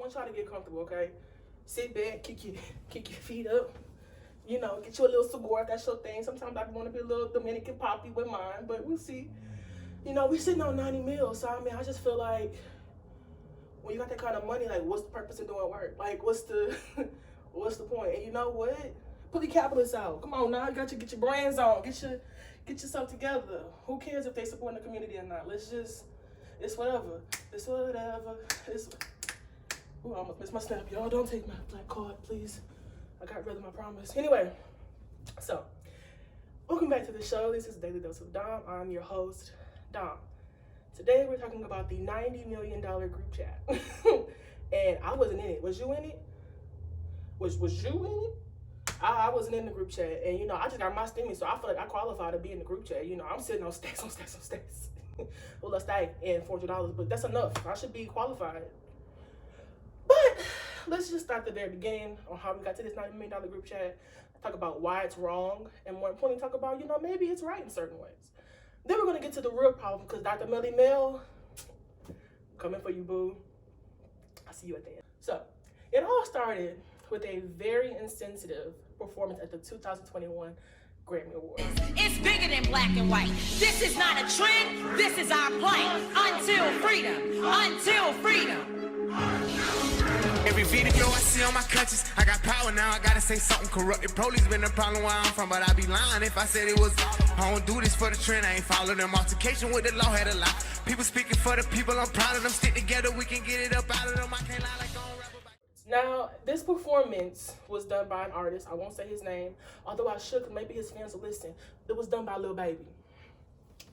want y'all to get comfortable, okay? Sit back, kick your feet up. You know, get you a little cigar, that's your thing. Sometimes I want to be a little Dominican poppy with mine, but we'll see. You know, we sitting on 90 mils, so I mean, I just feel like when you got that kind of money, like, what's the purpose of doing work? Like, what's the point? And you know what? Put the capitalists out. Come on now, you got to get your brands on, get yourself together. Who cares if they support the community or not? Let's just, it's whatever. Ooh, I almost missed my snap. Y'all don't take my black card, please. I got rid of my promise. Anyway, so welcome back to the show. This is Daily Dose of Dom. I'm your host, Dom. Today we're talking about the $90 million group chat. And I wasn't in it. Was you in it? Was you in it? I wasn't in the group chat. And you know, I just got my stimmy, so I feel like I qualify to be in the group chat. You know, I'm sitting on stacks. Well, a stack and $400, but that's enough. I should be qualified. But let's just start at the very beginning on how we got to this $90 million group chat. Talk about why it's wrong, and more importantly, talk about, you know, maybe it's right in certain ways. Then we're going to get to the real problem, because Dr. Melly Mel, coming for you, boo. I'll see you at the end. So, it all started with a very insensitive performance at the 2021 Grammy Awards. It's bigger than black and white. This is not a trend. This is our plight. Until freedom. Until freedom. Every video I see on my conscience, I got power now, I gotta say something corrupted. Police been the problem where I'm from, but I'd be lying if I said it was. I don't do this for the trend, I ain't follow them. Altercation with the law had a lot. People speaking for the people, I'm proud of them. Stick together, we can get it up out of them. I can't lie like I don't rap about. Now, this performance was done by an artist. I won't say his name, although I should, maybe his fans will listen. It was done by Lil Baby.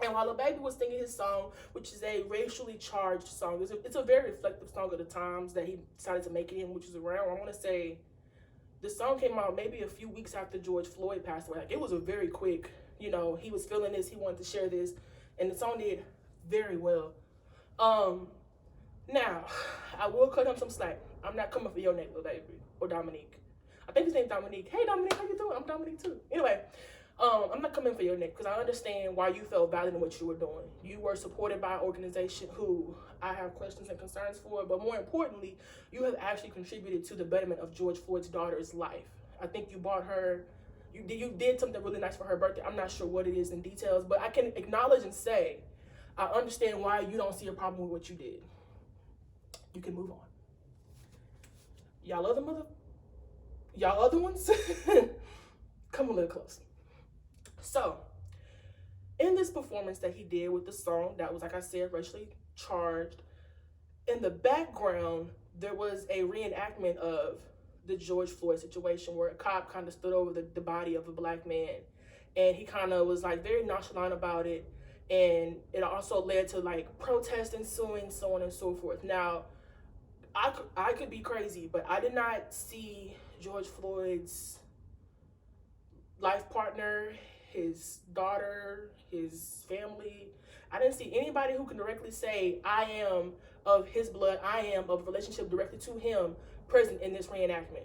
And while Lil Baby was singing his song, which is a racially charged song, it's a very reflective song of the times that he decided to make it in, which is around, I want to say, the song came out maybe a few weeks after George Floyd passed away. Like, it was a very quick, you know, he was feeling this, he wanted to share this, and the song did very well. Now, I will cut him some slack. I'm not coming for your neck, Lil Baby, or Dominique. I think his name's Dominique. Hey, Dominique, how you doing? I'm Dominique, too. Anyway, I'm not coming for your neck, because I understand why you felt valid in what you were doing. You were supported by an organization who I have questions and concerns for, but more importantly, you have actually contributed to the betterment of George Floyd's daughter's life. I think you bought her, you did something really nice for her birthday. I'm not sure what it is in details, but I can acknowledge and say, I understand why you don't see a problem with what you did. You can move on. Y'all other ones, come a little closer. So, in this performance that he did with the song that was, like I said, racially charged, in the background, there was a reenactment of the George Floyd situation where a cop kind of stood over the body of a black man, and he kind of was like very nonchalant about it, and it also led to like protests ensuing, so on and so forth. Now, I could be crazy, but I did not see George Floyd's life partner, his daughter, his family. I didn't see anybody who can directly say, I am of his blood, I am of a relationship directly to him, present in this reenactment.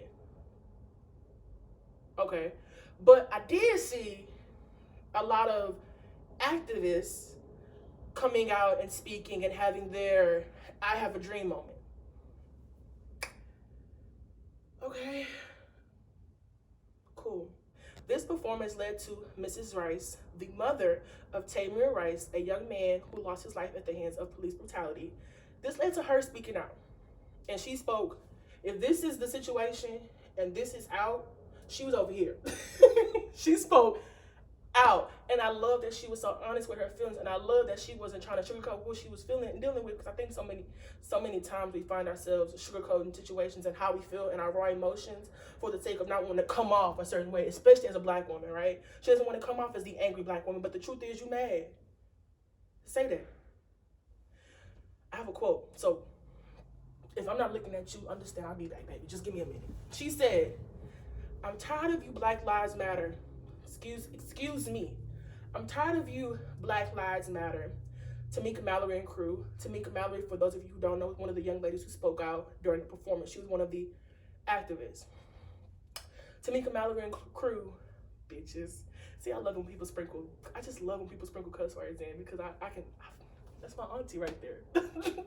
Okay. But I did see a lot of activists coming out and speaking and having their I have a dream moment. Okay. Cool. This performance led to Mrs. Rice, the mother of Tamir Rice, a young man who lost his life at the hands of police brutality. This led to her speaking out. And she spoke, if this is the situation and this is out, she was over here. She spoke out. And I love that she was so honest with her feelings. And I love that she wasn't trying to sugarcoat what she was feeling and dealing with. Because I think so many times we find ourselves sugarcoating situations and how we feel and our raw emotions for the sake of not wanting to come off a certain way, especially as a black woman, right? She doesn't want to come off as the angry black woman, but the truth is you mad. Say that. I have a quote. So if I'm not looking at you, understand, I'll be back, baby. Just give me a minute. She said, I'm tired of you Black Lives Matter. Excuse me. I'm tired of you Black Lives Matter. Tamika Mallory and crew. Tamika Mallory, for those of you who don't know, was one of the young ladies who spoke out during the performance. She was one of the activists. Tamika Mallory and crew, bitches. See, I love when people sprinkle. I just love when people sprinkle cuss words in because I can. That's my auntie right there.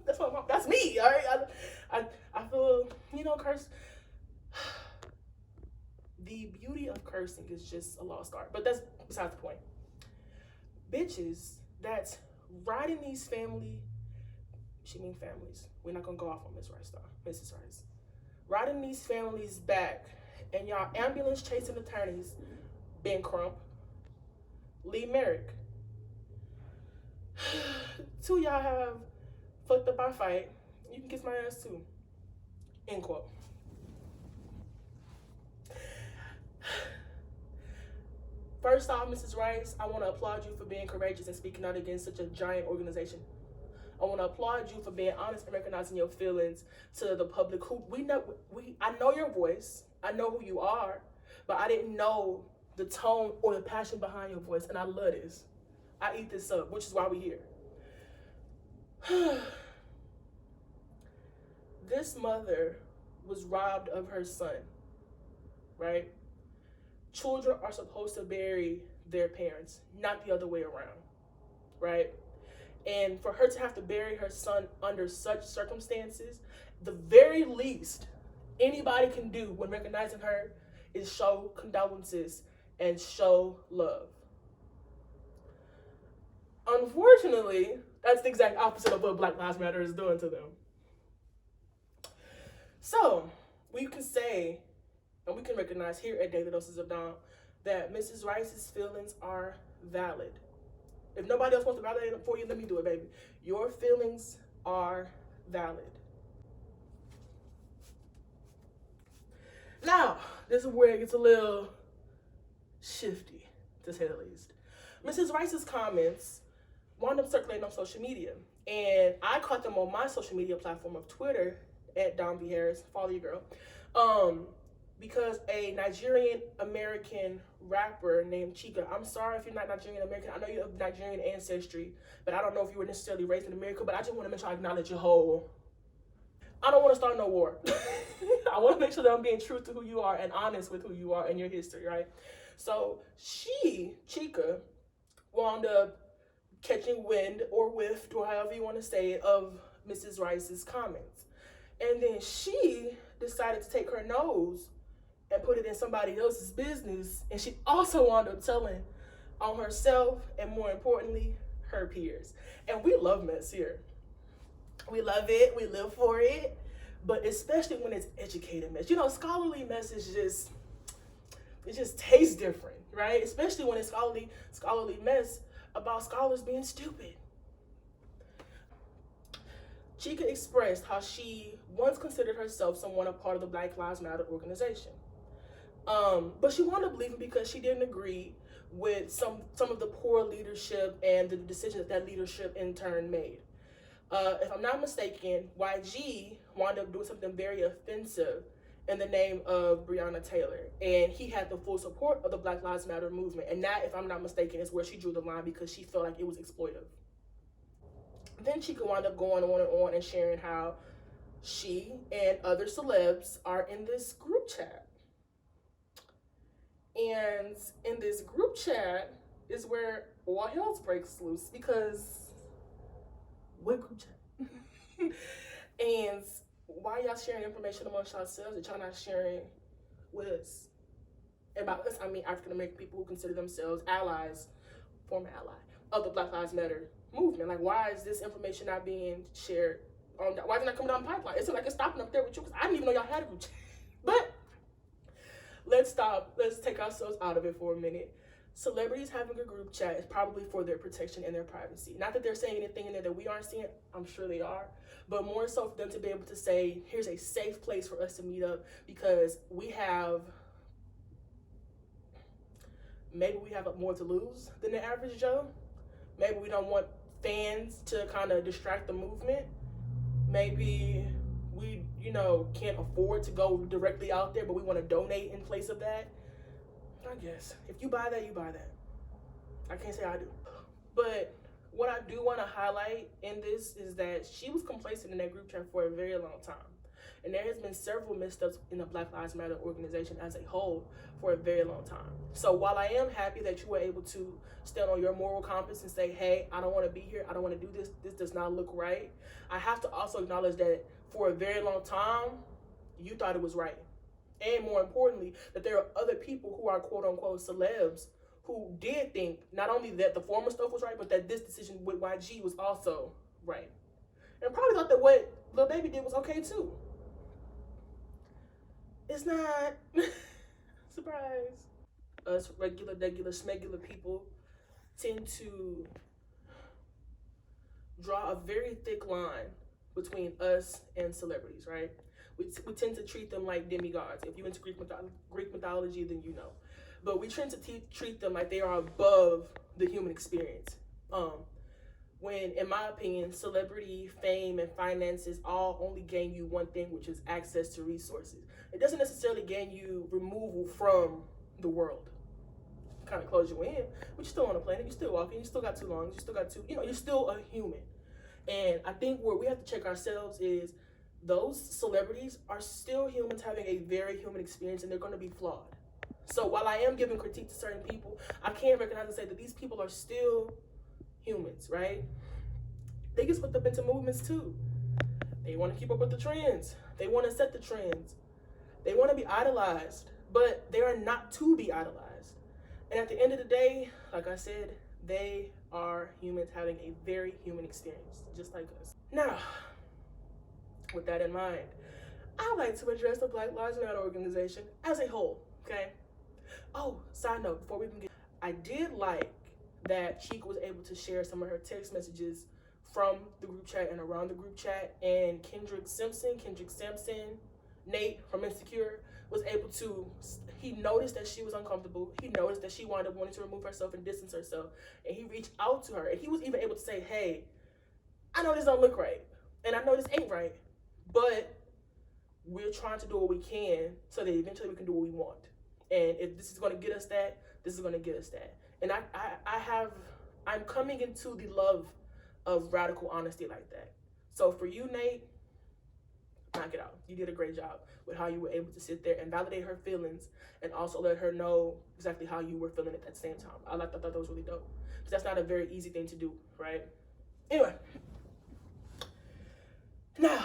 That's my mom. That's me. All right. I feel, you know, curse. The beauty of cursing is just a lost art, but that's besides the point. Bitches that's riding these families. We're not gonna go off on Miss Rice though, Mrs. Rice. Riding these families back, and y'all ambulance chasing attorneys, Ben Crump, Lee Merrick. Two of y'all have fucked up our fight. You can kiss my ass too. End quote. First off, Mrs. Rice, I want to applaud you for being courageous and speaking out against such a giant organization. I want to applaud you for being honest and recognizing your feelings to the public. I know your voice. I know who you are, but I didn't know the tone or the passion behind your voice, and I love this. I eat this up, which is why we're here. This mother was robbed of her son, right? Children are supposed to bury their parents, not the other way around, right? And for her to have to bury her son under such circumstances, the very least anybody can do when recognizing her is show condolences and show love. Unfortunately, that's the exact opposite of what Black Lives Matter is doing to them. So, we can say, and we can recognize here at Daily Doses of Dawn, that Mrs. Rice's feelings are valid. If nobody else wants to validate them for you, let me do it, baby. Your feelings are valid. Now, this is where it gets a little shifty, to say the least. Mrs. Rice's comments wound up circulating on social media, and I caught them on my social media platform of Twitter at Don B. Harris. Follow your girl. Because a Nigerian-American rapper named Chika, I'm sorry if you're not Nigerian-American, I know you're of Nigerian ancestry, but I don't know if you were necessarily raised in America, but I just want to make sure I acknowledge your whole, I don't want to start no war. I want to make sure that I'm being true to who you are and honest with who you are and your history, right? So Chika, wound up catching wind or whiffed, or however you want to say it, of Mrs. Rice's comments. And then she decided to take her nose and put it in somebody else's business, and she also wound up telling on herself and, more importantly, her peers. And we love mess here. We love it, we live for it, but especially when it's educated mess. You know, scholarly mess is it just tastes different, right? Especially when it's scholarly mess about scholars being stupid. Chika expressed how she once considered herself somewhat a part of the Black Lives Matter organization. But she wound up leaving because she didn't agree with some of the poor leadership and the decisions that leadership in turn made. If I'm not mistaken, YG wound up doing something very offensive in the name of Breonna Taylor, and he had the full support of the Black Lives Matter movement, and that, if I'm not mistaken, is where she drew the line because she felt like it was exploitive. Then Chika wound up going on and sharing how she and other celebs are in this group chat. And in this group chat is where all hell breaks loose, because what group chat? And why y'all sharing information amongst yourselves that y'all not sharing with us? About us, I mean African American people who consider themselves allies, former ally of the Black Lives Matter movement. Like, why is this information not being shared? Why is it not coming down the pipeline? It's like it's stopping up there with you, because I didn't even know y'all had a group chat. But let's stop. Let's take ourselves out of it for a minute. Celebrities having a group chat is probably for their protection and their privacy. Not that they're saying anything in there that we aren't seeing. I'm sure they are. But more so for them to be able to say, here's a safe place for us to meet up, because maybe we have more to lose than the average Joe. Maybe we don't want fans to kind of distract the movement. Maybe we, can't afford to go directly out there, but we want to donate in place of that. I guess. If you buy that, you buy that. I can't say I do. But what I do want to highlight in this is that she was complacent in that group chat for a very long time. And there has been several missteps in the Black Lives Matter organization as a whole for a very long time. So while I am happy that you were able to stand on your moral compass and say, hey, I don't want to be here, I don't want to do this, this does not look right, I have to also acknowledge that for a very long time, you thought it was right. And more importantly, that there are other people who are quote unquote celebs who did think not only that the former stuff was right, but that this decision with YG was also right. And probably thought that what Lil Baby did was okay too. It's not. Surprise. Us regular, smegular people tend to draw a very thick line between us and celebrities, right? We tend to treat them like demigods. If you're into Greek mythology, then you know. But we tend to treat them like they are above the human experience. When, in my opinion, celebrity, fame, and finances all only gain you one thing, which is access to resources. It doesn't necessarily gain you removal from the world. Kind of close you in, but you're still on the planet, you're still walking, you still got two lungs, you still got two, you're still a human. And I think where we have to check ourselves is those celebrities are still humans having a very human experience, and they're going to be flawed. So while I am giving critique to certain people, I can recognize and say that these people are still humans, right? They get swept up into movements too. They want to keep up with the trends. They want to set the trends. They want to be idolized, but they are not to be idolized. And at the end of the day, like I said, they are humans having a very human experience, just like us. Now, with that in mind, I like to address the Black Lives Matter organization as a whole, okay? Oh, side note, before we can get, I did like that Cheek was able to share some of her text messages from the group chat and around the group chat, and Kendrick Sampson, Nate from Insecure, was able to, he noticed that she was uncomfortable. He noticed that she wound up wanting to remove herself and distance herself. And he reached out to her, and he was even able to say, hey, I know this don't look right, and I know this ain't right, but we're trying to do what we can so that eventually we can do what we want. And if this is going to get us that, this is going to get us that. And I'm coming into the love of radical honesty like that. So for you, Nate, knock it out. You did a great job with how you were able to sit there and validate her feelings and also let her know exactly how you were feeling at that same time. I thought that was really dope, because that's not a very easy thing to do, right? Anyway, now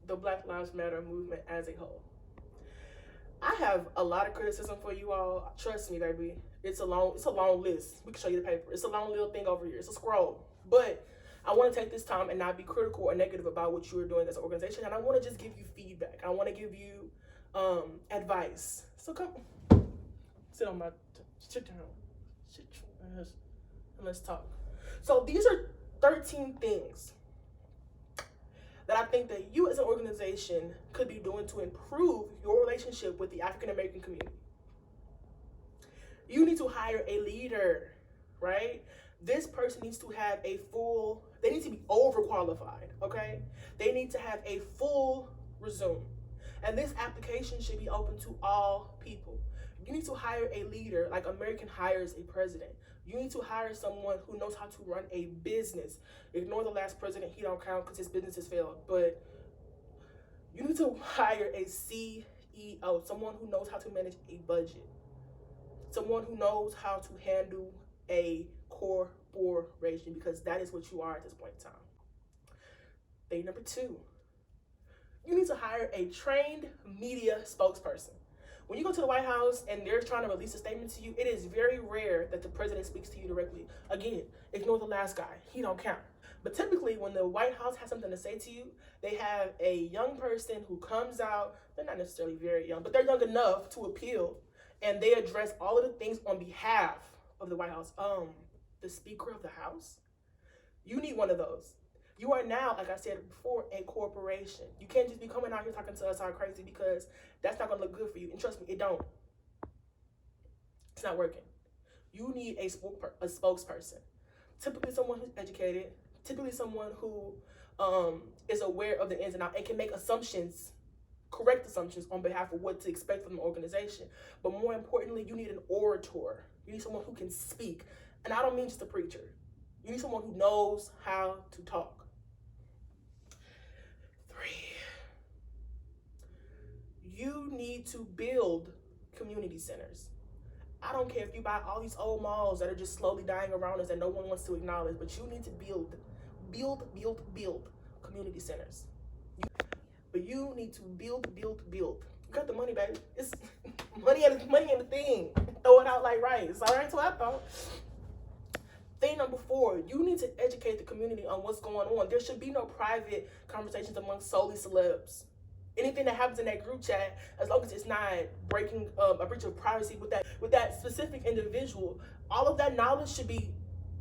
the Black Lives Matter movement as a whole. I have a lot of criticism for you all. Trust me, baby. It's a long list. We can show you the paper. It's a long little thing over here. It's a scroll. But I want to take this time and not be critical or negative about what you are doing as an organization. And I want to just give you feedback. I want to give you advice. So come, sit down, and let's talk. So these are 13 things that I think that you as an organization could be doing to improve your relationship with the African American community. You need to hire a leader, right? This person needs to have they need to be overqualified, okay? They need to have a full resume. And this application should be open to all people. You need to hire a leader like American hires a president. You need to hire someone who knows how to run a business. Ignore the last president, he don't count because his business has failed. But you need to hire a CEO, someone who knows how to manage a budget. Someone who knows how to handle a corporation, because that is what you are at this point in time. Thing number 2, you need to hire a trained media spokesperson. When you go to the White House and they're trying to release a statement to you, it is very rare that the president speaks to you directly. Again, ignore the last guy. He don't count. But typically, when the White House has something to say to you, they have a young person who comes out. They're not necessarily very young, but they're young enough to appeal. And they address all of the things on behalf of the White House. The Speaker of the House? You need one of those. You are now, like I said before, a corporation. You can't just be coming out here talking to us all crazy, because that's not going to look good for you. And trust me, it don't. It's not working. You need a spokesperson. Typically someone who's educated. Typically someone who is aware of the ins and outs and can make assumptions, correct assumptions on behalf of what to expect from the organization. But more importantly, you need an orator. You need someone who can speak. And I don't mean just a preacher. You need someone who knows how to talk. 3, You need to build community centers. I don't care if you buy all these old malls that are just slowly dying around us that no one wants to acknowledge, but you need to build community centers. But you need to build. You got the money, baby. It's money and the thing. Throw it out like rice. All right, so I thought. Thing number 4, you need to educate the community on what's going on. There should be no private conversations among solely celebs. Anything that happens in that group chat, as long as it's not breaking a breach of privacy with that specific individual, all of that knowledge should be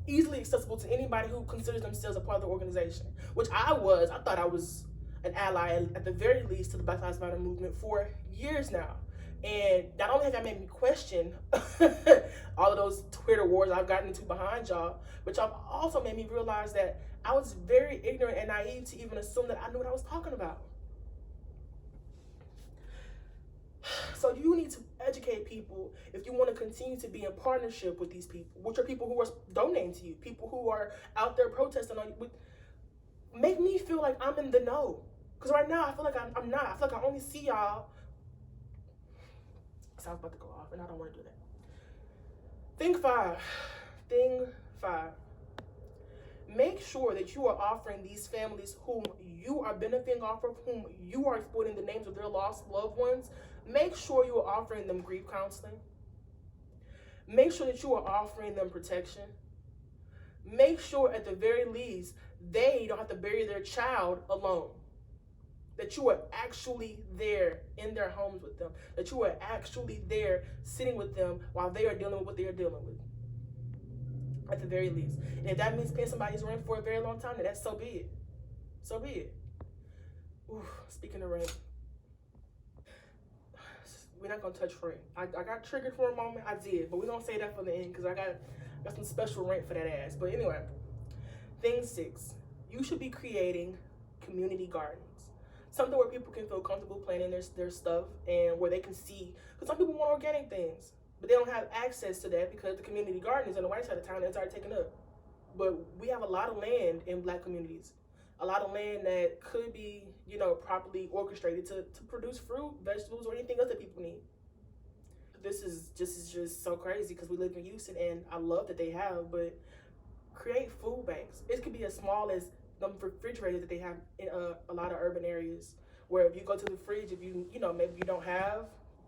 easily accessible to anybody who considers themselves a part of the organization, which I was. I thought I was an ally, at the very least, to the Black Lives Matter movement for years now. And not only has that made me question all of those Twitter wars I've gotten into behind y'all, but y'all also made me realize that I was very ignorant and naive to even assume that I knew what I was talking about. So you need to educate people if you want to continue to be in partnership with these people, which are people who are donating to you, people who are out there protesting on you. Make me feel like I'm in the know. Because right now, I feel like I'm not. I feel like I only see y'all. So I was about to go off, and I don't want to do that. Thing 5. Make sure that you are offering these families whom you are benefiting off of, whom you are exploiting the names of their lost loved ones, make sure you are offering them grief counseling. Make sure that you are offering them protection. Make sure at the very least they don't have to bury their child alone. That you are actually there in their homes with them. That you are actually there sitting with them while they are dealing with what they are dealing with. At the very least. And if that means paying somebody's rent for a very long time, then that's so be it. So be it. Ooh, speaking of rent. We're not going to touch rent. I got triggered for a moment. I did. But we're going to say that for the end because I got some special rent for that ass. But anyway. Thing 6. You should be creating community gardens. Something where people can feel comfortable planting their stuff and where they can see. Because some people want organic things, but they don't have access to that because the community garden is on the white side of town and it's already taken up. But we have a lot of land in Black communities. A lot of land that could be, properly orchestrated to produce fruit, vegetables, or anything else that people need. This is just so crazy because we live in Houston and I love that they have, but create food banks. It could be as small as the refrigerators that they have in a lot of urban areas, where if you go to the fridge, if you maybe you don't have,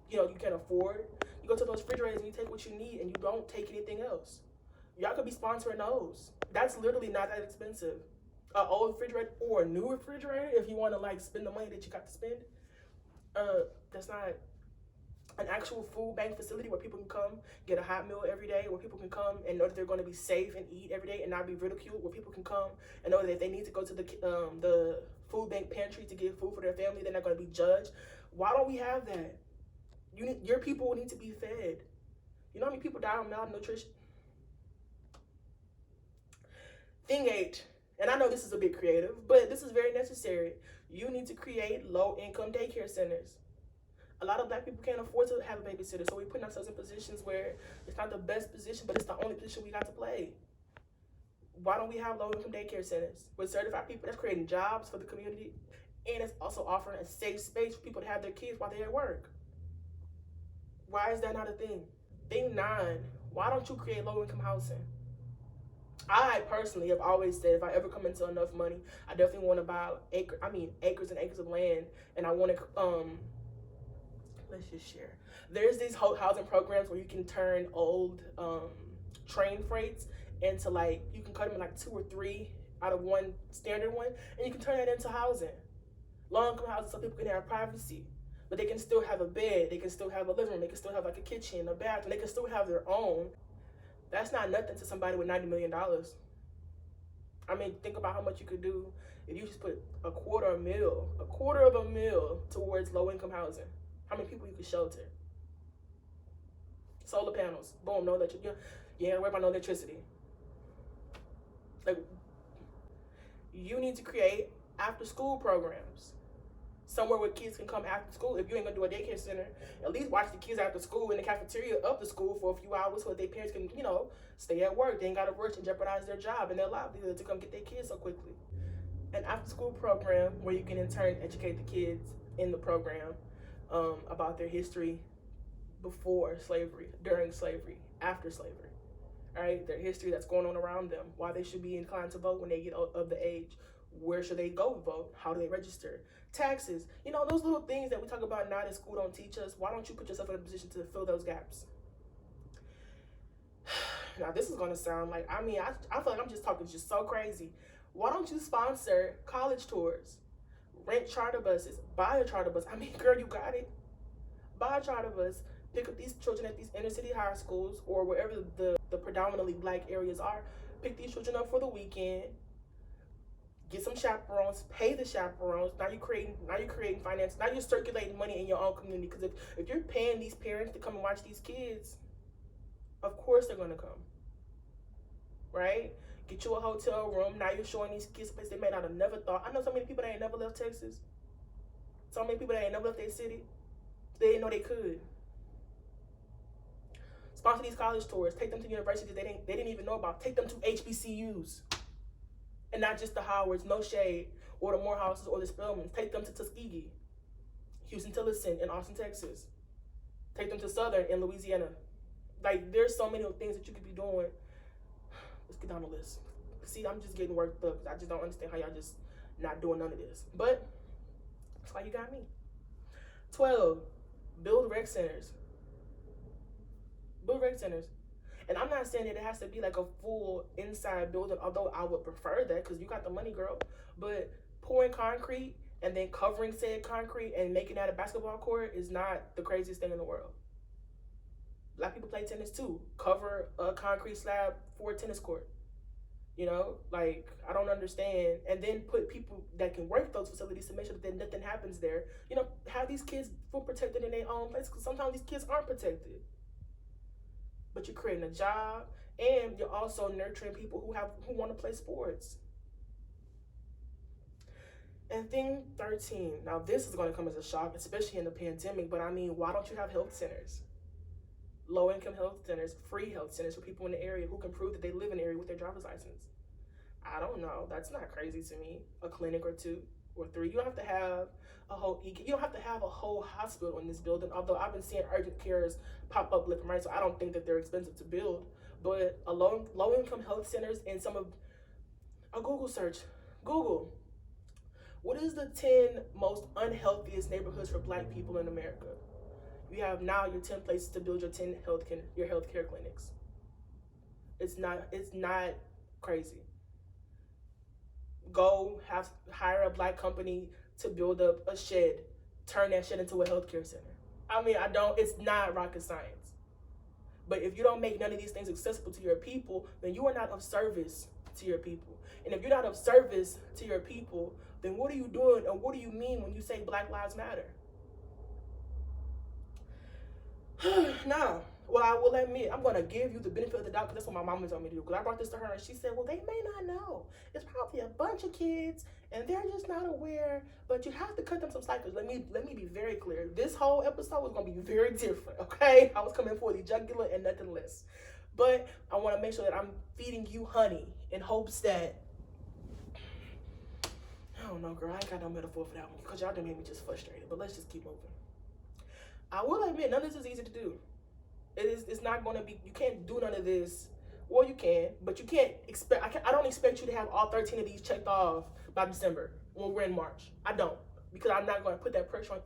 you can't afford, you go to those refrigerators and you take what you need and you don't take anything else. Y'all could be sponsoring those. That's literally not that expensive. An old refrigerator or a new refrigerator, if you want to spend the money that you got to spend. That's not an actual food bank facility where people can come get a hot meal every day, where people can come and know that they're going to be safe and eat every day and not be ridiculed, where people can come and know that if they need to go to the food bank pantry to get food for their family, they're not going to be judged. Why don't we have that? Your people need to be fed. You know how many people die of malnutrition? Thing 8, and I know this is a bit creative, but this is very necessary. You need to create low-income daycare centers. A lot of Black people can't afford to have a babysitter, so we're putting ourselves in positions where it's not the best position, but it's the only position we got to play. Why don't we have low-income daycare centers with certified people? That's creating jobs for the community, and it's also offering a safe space for people to have their kids while they're at work. Why is that not a thing? Thing 9, why don't you create low-income housing? I personally have always said if I ever come into enough money, I definitely want to buy acres and acres of land, and I want to let's just share. There's these housing programs where you can turn old train freights into you can cut them in 2 or 3 out of one standard one, and you can turn that into housing. Low-income housing so people can have privacy, but they can still have a bed, they can still have a living room, they can still have a kitchen, a bathroom, they can still have their own. That's not nothing to somebody with $90 million. Think about how much you could do if you just put a quarter of a mil towards low-income housing. How many people you could shelter? Solar panels, boom, no electricity. You ain't worry about no electricity. You need to create after-school programs. Somewhere where kids can come after school. If you ain't gonna do a daycare center, at least watch the kids after school in the cafeteria of the school for a few hours so that their parents can, stay at work. They ain't gotta rush and jeopardize their job and their livelihood to come get their kids so quickly. An after-school program where you can in turn educate the kids in the program. about their history before slavery, during slavery, after slavery, right? Their history that's going on around them, why they should be inclined to vote when they get of the age, where should they go vote, how do they register, taxes, you know, those little things that we talk about now that school don't teach us. Why don't you put yourself in a position to fill those gaps? Now, this is going to sound like, I mean, I feel like I'm just talking just so crazy. Why don't you sponsor college tours, rent charter buses, buy a charter bus? I mean, girl, you got it. Buy a charter bus, pick up these children at these inner city high schools or wherever the predominantly black areas are. Pick these children up for the weekend. Get some chaperones, pay the chaperones. Now you're creating finance. Now you're circulating money in your own community. Because if you're paying these parents to come and watch these kids, of course they're gonna come, right? Get you a hotel room. Now you're showing these kids a place they may not have never thought. I know so many people that ain't never left Texas. So many people that ain't never left their city. They didn't know they could. Sponsor these college tours. Take them to universities they didn't even know about. Take them to HBCUs. And not just the Howards, no shade, or the Morehouses or the Spelmans. Take them to Tuskegee, Houston-Tillotson in Austin, Texas. Take them to Southern in Louisiana. Like, there's so many things that you could be doing. Let's get down the list. See, I'm just getting worked up. I just don't understand how y'all just not doing none of this. But that's why you got me. 12, build rec centers. Build rec centers. And I'm not saying that it has to be like a full inside building, although I would prefer that because you got the money, girl. But pouring concrete and then covering said concrete and making that a basketball court is not the craziest thing in the world. Black people play tennis too. Cover a concrete slab for a tennis court. You know, like, I don't understand. And then put people that can work those facilities to make sure that nothing happens there. You know, have these kids feel protected in their own place because sometimes these kids aren't protected. But you're creating a job and you're also nurturing people who want to play sports. And thing 13. Now, this is going to come as a shock, especially in the pandemic. But I mean, why don't you have health centers? Low-income health centers, free health centers for people in the area who can prove that they live in the area with their driver's license. I don't know. That's not crazy to me. A clinic or 2 or 3. You don't have to have a whole hospital in this building. Although I've been seeing urgent cares pop up left and right, so I don't think that they're expensive to build. But a low-income health centers and a Google search. Google. What is the 10 most unhealthiest neighborhoods for Black people in America? You have now your 10 places to build your 10 healthcare clinics. It's not crazy. Go hire a Black company to build up a shed, turn that shed into a healthcare center. I mean, it's not rocket science. But if you don't make none of these things accessible to your people, then you are not of service to your people. And if you're not of service to your people, then what are you doing and what do you mean when you say Black Lives Matter? Now, well, I will admit, I'm going to give you the benefit of the doubt because that's what my mama told me to do. Because I brought this to her and she said, well, they may not know. It's probably a bunch of kids and they're just not aware, but you have to cut them some slack. Let me be very clear. This whole episode was going to be very different, okay? I was coming for the jugular and nothing less. But I want to make sure that I'm feeding you honey in hopes that, I don't know, girl, I ain't got no metaphor for that one because y'all done made me just frustrated. But let's just keep moving. I will admit, none of this is easy to do. It's not going to be, you can't do none of this. Well, you can, but you can't expect, I don't expect you to have all 13 of these checked off by December when we're in March. I don't, because I'm not going to put that pressure on.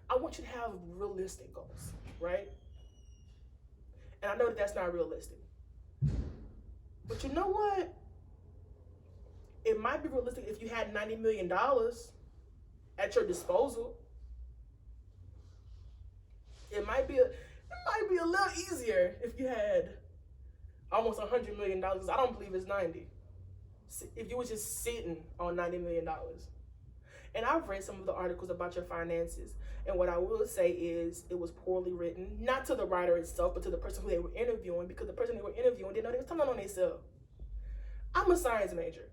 I want you to have realistic goals, right? And I know that that's not realistic. But you know what? It might be realistic if you had $90 million at your disposal. It might be a little easier if you had almost $100 million. I don't believe it's 90. If you were just sitting on $90 million. And I've read some of the articles about your finances. And what I will say is it was poorly written, not to the writer itself, but to the person who they were interviewing, because the person they were interviewing didn't know they were telling on themselves. I'm a science major.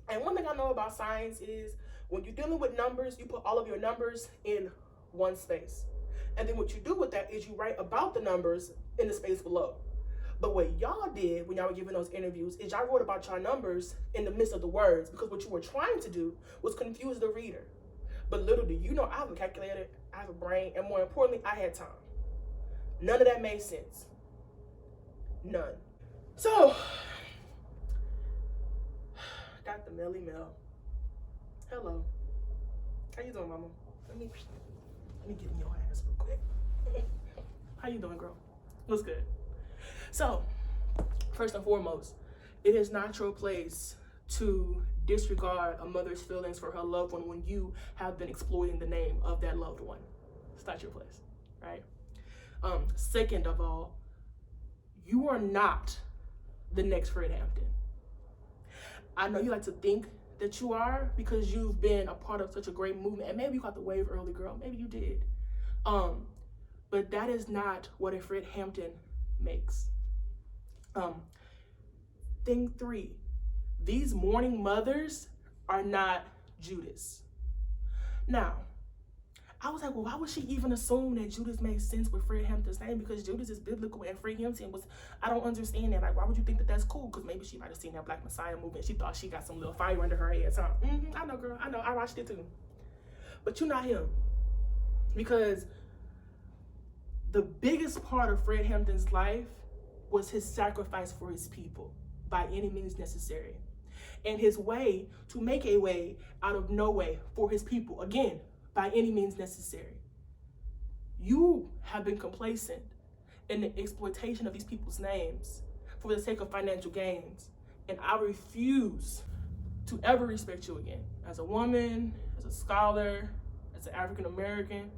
And one thing I know about science is when you're dealing with numbers, you put all of your numbers in one space. And then what you do with that is you write about the numbers in the space below. But what y'all did when y'all were giving those interviews is y'all wrote about your numbers in the midst of the words because what you were trying to do was confuse the reader. But little do you know, I have a calculator I have a brain, and more importantly, I had time. None of that made sense. None. So, got the Melly Mel. Hello. How you doing, mama? Let me get in your ass real quick. How you doing, girl? What's good? So, first and foremost, it is not your place to disregard a mother's feelings for her loved one when you have been exploiting the name of that loved one. It's not your place, right? Second of all, you are not the next Fred Hampton. I know you like to think that you are because you've been a part of such a great movement, and maybe you got the wave early, girl. Maybe you did. But that is not what a Fred Hampton makes. Thing 3, these mourning mothers are not Judas. Now, I was like, well, why would she even assume that Judas made sense with Fred Hampton's name? Because Judas is biblical and Fred Hampton was, I don't understand that. Like, why would you think that that's cool? Because maybe she might have seen that Black Messiah movement. She thought she got some little fire under her ass, huh? I know, girl. I know. I watched it too. But you're not him. Because the biggest part of Fred Hampton's life was his sacrifice for his people by any means necessary. And his way to make a way out of no way for his people, again, by any means necessary. You have been complacent in the exploitation of these people's names for the sake of financial gains. And I refuse to ever respect you again. As a woman, as a scholar, as an African American,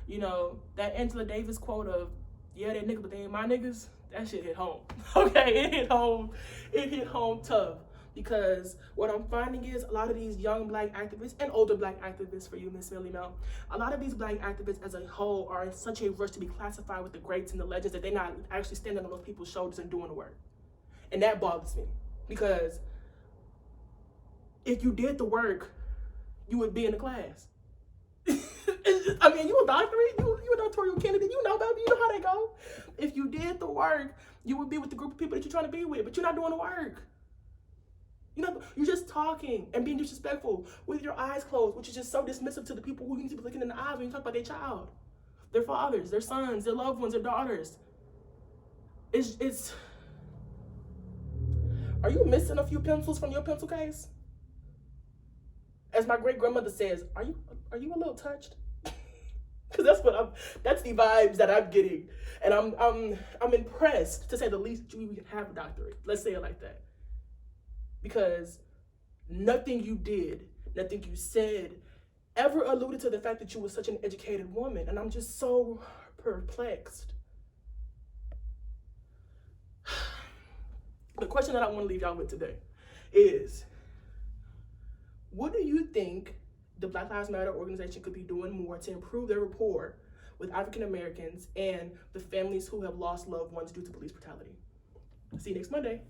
you know, that Angela Davis quote of, yeah, they niggas, but they ain't my niggas, that shit hit home. Okay, it hit home tough. Because what I'm finding is a lot of these young Black activists and older Black activists, for you, Miss Melly Mel, a lot of these Black activists as a whole are in such a rush to be classified with the greats and the legends that they're not actually standing on those people's shoulders and doing the work. And that bothers me. Because if you did the work, you would be in the class. I mean, you a doctorate, you a doctoral candidate, you know, baby, you know how they go. If you did the work, you would be with the group of people that you're trying to be with, but you're not doing the work. You're just talking and being disrespectful with your eyes closed, which is just so dismissive to the people who you need to be looking in the eyes when you talk about their child, their fathers, their sons, their loved ones, their daughters. It's. Are you missing a few pencils from your pencil case? As my great grandmother says, are you a little touched? Because that's the vibes that I'm getting, and I'm impressed, to say the least, that you even have a doctorate. Let's say it like that. Because nothing you did, nothing you said, ever alluded to the fact that you were such an educated woman, and I'm just so perplexed. The question that I want to leave y'all with today is, what do you think the Black Lives Matter organization could be doing more to improve their rapport with African Americans and the families who have lost loved ones due to police brutality? See you next Monday.